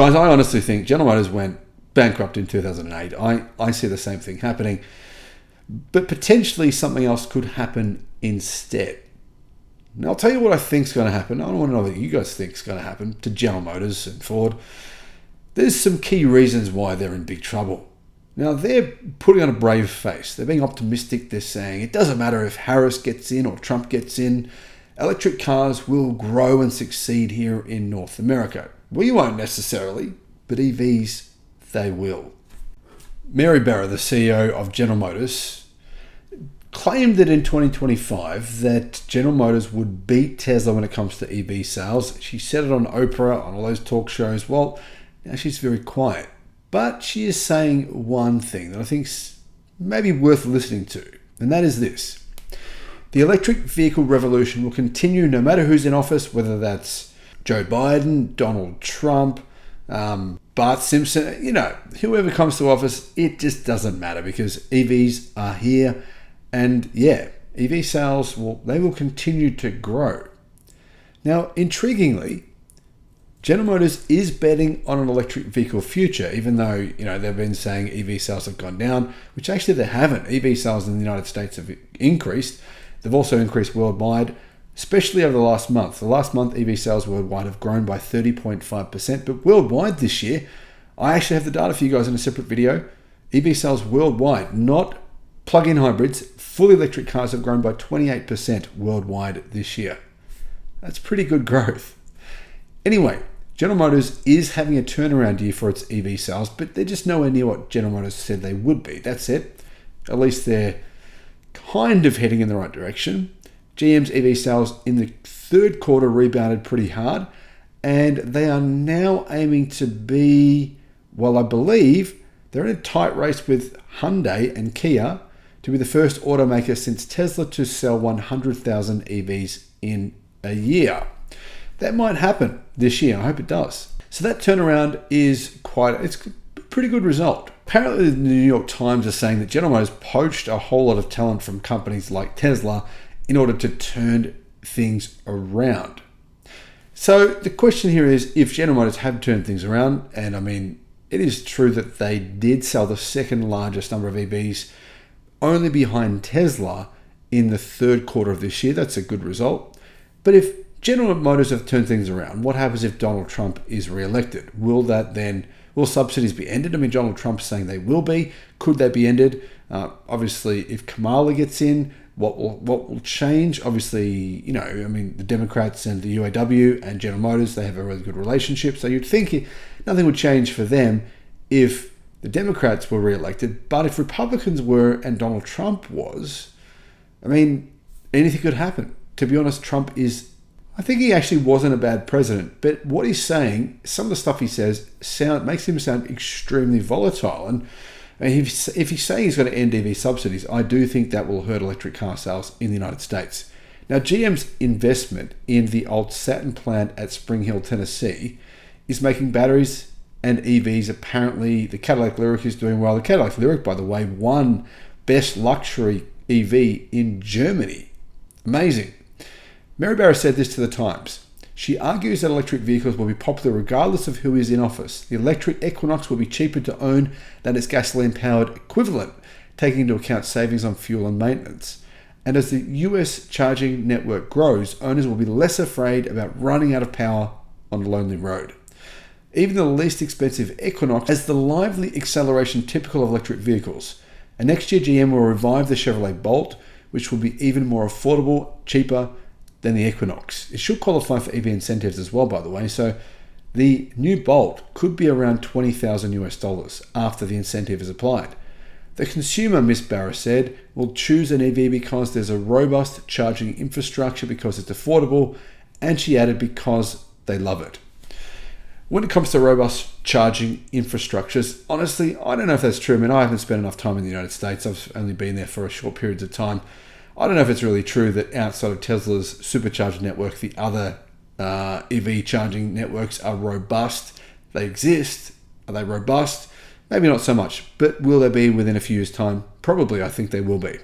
Guys, I honestly think General Motors went bankrupt in 2008. I see the same thing happening. But potentially something else could happen instead. Now, I'll tell you what I think is going to happen. I don't want to know what you guys think is going to happen to General Motors and Ford. There's some key reasons why they're in big trouble. Now, they're putting on a brave face. They're being optimistic. They're saying it doesn't matter if Harris gets in or Trump gets in. Electric cars will grow and succeed here in North America. We won't necessarily, but EVs, they will. Mary Barra, the CEO of General Motors, claimed that in 2025 that General Motors would beat Tesla when it comes to EV sales. She said it on Oprah, on all those talk shows. Well, now she's very quiet. But she is saying one thing that I think's maybe worth listening to, and that is this. The electric vehicle revolution will continue no matter who's in office, whether that's Joe Biden, Donald Trump, Bart Simpson, whoever comes to office, it just doesn't matter because EVs are here. And yeah, EV sales they will continue to grow. Now, intriguingly, General Motors is betting on an electric vehicle future, even though, they've been saying EV sales have gone down, which actually they haven't. EV sales in the United States have increased. They've also increased worldwide, especially over the last month. The last month, EV sales worldwide have grown by 30.5%, but worldwide this year, I actually have the data for you guys in a separate video. EV sales worldwide, not plug-in hybrids, fully electric cars have grown by 28% worldwide this year. That's pretty good growth. Anyway, General Motors is having a turnaround year for its EV sales, but they're just nowhere near what General Motors said they would be. That said, at least they're kind of heading in the right direction. GM's EV sales in the third quarter rebounded pretty hard, and they are now aiming to be, I believe, they're in a tight race with Hyundai and Kia to be the first automaker since Tesla to sell 100,000 EVs in a year. That might happen this year. I hope it does. So that turnaround is it's a pretty good result. Apparently, the New York Times is saying that General Motors poached a whole lot of talent from companies like Tesla in order to turn things around. So the question here is, if General Motors have turned things around, and I mean, it is true that they did sell the second largest number of EVs, only behind Tesla in the third quarter of this year. That's a good result. But if General Motors have turned things around, what happens if Donald Trump is re-elected? Will subsidies be ended? I mean, Donald Trump's saying they will be. Could they be ended? Obviously, if Kamala gets in, what will change? Obviously, the Democrats and the UAW and General Motors, they have a really good relationship. So you'd think nothing would change for them if the Democrats were re-elected. But if Republicans were and Donald Trump was, anything could happen. To be honest, I think he actually wasn't a bad president, but what he's saying, some of the stuff he says makes him sound extremely volatile. And if he's saying he's going to end EV subsidies, I do think that will hurt electric car sales in the United States. Now, GM's investment in the old Saturn plant at Spring Hill, Tennessee, is making batteries and EVs. Apparently, the Cadillac Lyriq is doing well. The Cadillac Lyriq, by the way, won Best Luxury EV in Germany. Amazing. Mary Barra said this to the Times. She argues that electric vehicles will be popular regardless of who is in office. The electric Equinox will be cheaper to own than its gasoline-powered equivalent, taking into account savings on fuel and maintenance. And as the US charging network grows, owners will be less afraid about running out of power on a lonely road. Even the least expensive Equinox has the lively acceleration typical of electric vehicles. And next year, GM will revive the Chevrolet Bolt, which will be even more affordable, cheaper than the Equinox. It should qualify for EV incentives as well, by the way. So the new Bolt could be around $20,000 after the incentive is applied. The consumer, Ms. Barra said, will choose an EV because there's a robust charging infrastructure, because it's affordable, and she added, because they love it. When it comes to robust charging infrastructures, honestly, I don't know if that's true. I haven't spent enough time in the United States. I've only been there for a short period of time. I don't know if it's really true that outside of Tesla's supercharger network, the other EV charging networks are robust. They exist. Are they robust? Maybe not so much, but will they be within a few years' time? Probably, I think they will be.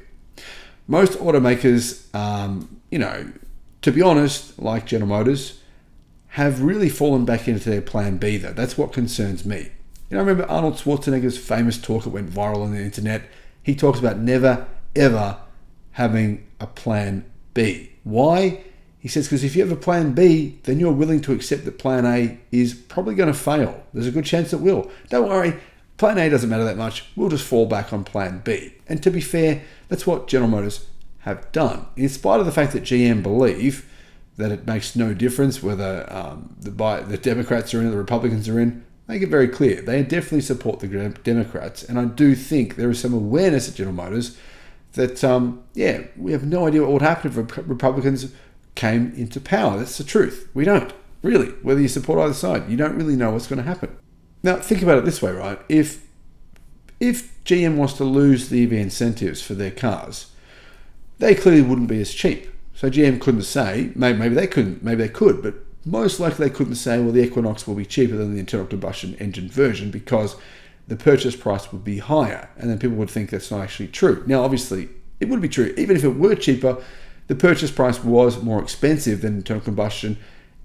Most automakers, to be honest, like General Motors, have really fallen back into their plan B, though. That's what concerns me. I remember Arnold Schwarzenegger's famous talk that went viral on the internet. He talks about never, ever having a plan B. Why? He says, because if you have a plan B, then you're willing to accept that plan A is probably going to fail. There's a good chance it will. Don't worry, plan A doesn't matter that much. We'll just fall back on plan B. And to be fair, that's what General Motors have done. In spite of the fact that GM believe that it makes no difference whether the Democrats are in or the Republicans are in, make it very clear. They definitely support the Democrats. And I do think there is some awareness at General Motors that, we have no idea what would happen if Republicans came into power. That's the truth. We don't, really. Whether you support either side, you don't really know what's going to happen. Now, think about it this way, right? If GM wants to lose the EV incentives for their cars, they clearly wouldn't be as cheap. So GM couldn't say, maybe they couldn't, maybe they could, but most likely they couldn't say, well, the Equinox will be cheaper than the internal combustion engine version because the purchase price would be higher. And then people would think that's not actually true. Now, obviously, it would be true. Even if it were cheaper, the purchase price was more expensive than internal combustion,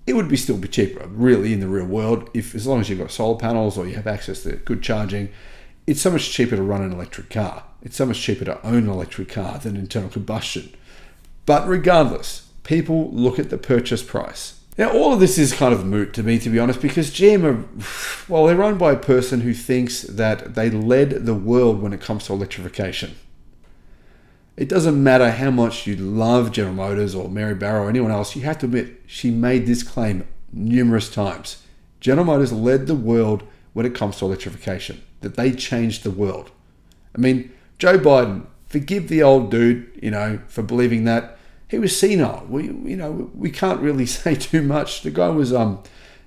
it would still be cheaper, really, in the real world. As long as you've got solar panels or you have access to good charging, it's so much cheaper to run an electric car. It's so much cheaper to own an electric car than internal combustion. But regardless, people look at the purchase price. Now, all of this is kind of moot to me, to be honest, because GM they're run by a person who thinks that they led the world when it comes to electrification. It doesn't matter how much you love General Motors or Mary Barra or anyone else, you have to admit she made this claim numerous times. General Motors led the world when it comes to electrification, that they changed the world. I mean, Joe Biden, forgive the old dude, for believing that. He was senile. We can't really say too much. The guy was,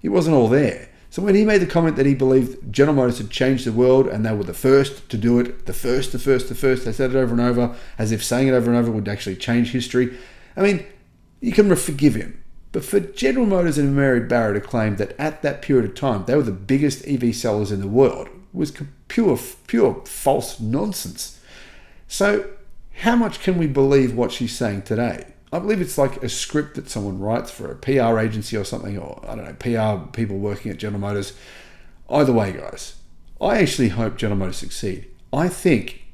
he wasn't all there. So when he made the comment that he believed General Motors had changed the world and they were the first to do it, the first, they said it over and over, as if saying it over and over would actually change history. I mean, you can forgive him. But for General Motors and Mary Barra to claim that at that period of time, they were the biggest EV sellers in the world was pure false nonsense. So how much can we believe what she's saying today? I believe it's like a script that someone writes for a PR agency or something, or I don't know, PR people working at General Motors. Either way, guys, I actually hope General Motors succeed. I think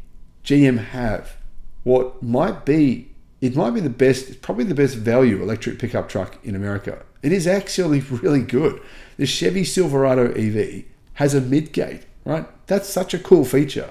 GM have what might be the best, it's probably the best value electric pickup truck in America. It is actually really good. The Chevy Silverado EV has a midgate, right? That's such a cool feature.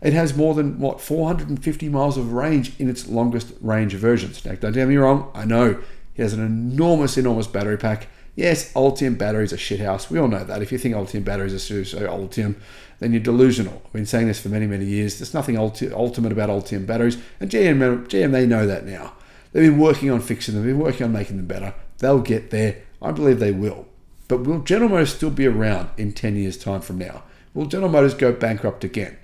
It has more than, 450 miles of range in its longest range versions. Now, don't get me wrong, I know it has an enormous battery pack. Yes, Ultium batteries are shithouse. We all know that. If you think Ultium batteries are so Ultium, then you're delusional. I've been saying this for many, many years. There's nothing ultimate about Ultium batteries. And GM, they know that now. They've been working on fixing them. They've been working on making them better. They'll get there. I believe they will. But will General Motors still be around in 10 years' time from now? Will General Motors go bankrupt again?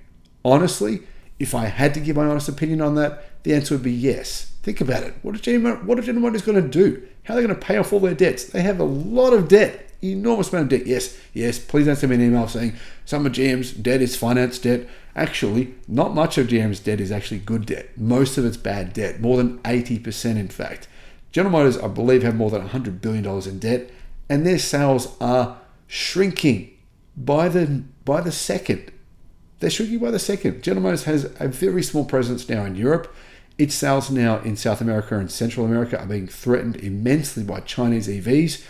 Honestly, if I had to give my honest opinion on that, the answer would be yes. Think about it. What are General Motors going to do? How are they going to pay off all their debts? They have a lot of debt, enormous amount of debt. Yes, please don't send me an email saying some of GM's debt is finance debt. Actually, not much of GM's debt is actually good debt. Most of it's bad debt, more than 80% in fact. General Motors, I believe, have more than $100 billion in debt, and their sales are shrinking by the second. They're shrinking by the second. General Motors has a very small presence now in Europe. Its sales now in South America and Central America are being threatened immensely by Chinese EVs.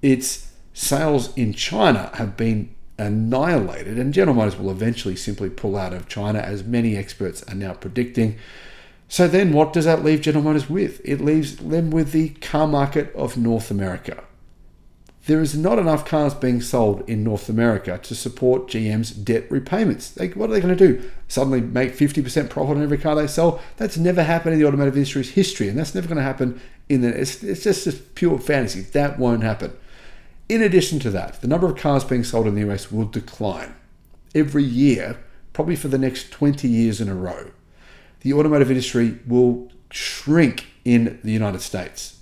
Its sales in China have been annihilated, and General Motors will eventually simply pull out of China, as many experts are now predicting. So then what does that leave General Motors with? It leaves them with the car market of North America. There is not enough cars being sold in North America to support GM's debt repayments. What are they going to do? Suddenly make 50% profit on every car they sell? That's never happened in the automotive industry's history, and that's never going to happen it's just pure fantasy. That won't happen. In addition to that, the number of cars being sold in the US will decline every year, probably for the next 20 years in a row. The automotive industry will shrink in the United States.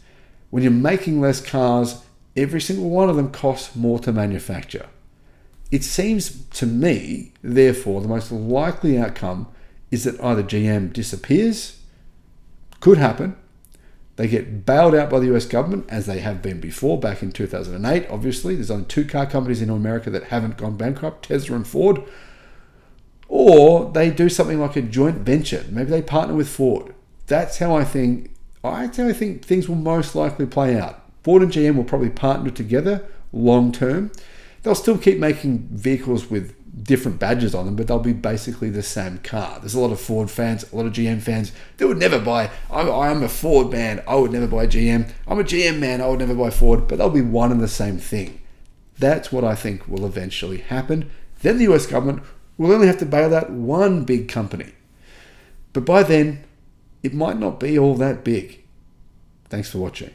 When you're making less cars, every single one of them costs more to manufacture. It seems to me, therefore, the most likely outcome is that either GM disappears, could happen, They get bailed out by the US government, as they have been before, back in 2008, obviously. There's only 2 car companies in America that haven't gone bankrupt, Tesla and Ford. Or they do something like a joint venture. Maybe they partner with Ford. That's how I think things will most likely play out. Ford and GM will probably partner together long term. They'll still keep making vehicles with different badges on them, but they'll be basically the same car. There's a lot of Ford fans, a lot of GM fans that would never buy. I'm a Ford man, I would never buy GM. I'm a GM man, I would never buy Ford, but they'll be one and the same thing. That's what I think will eventually happen. Then the US government will only have to bail out one big company. But by then, it might not be all that big. Thanks for watching.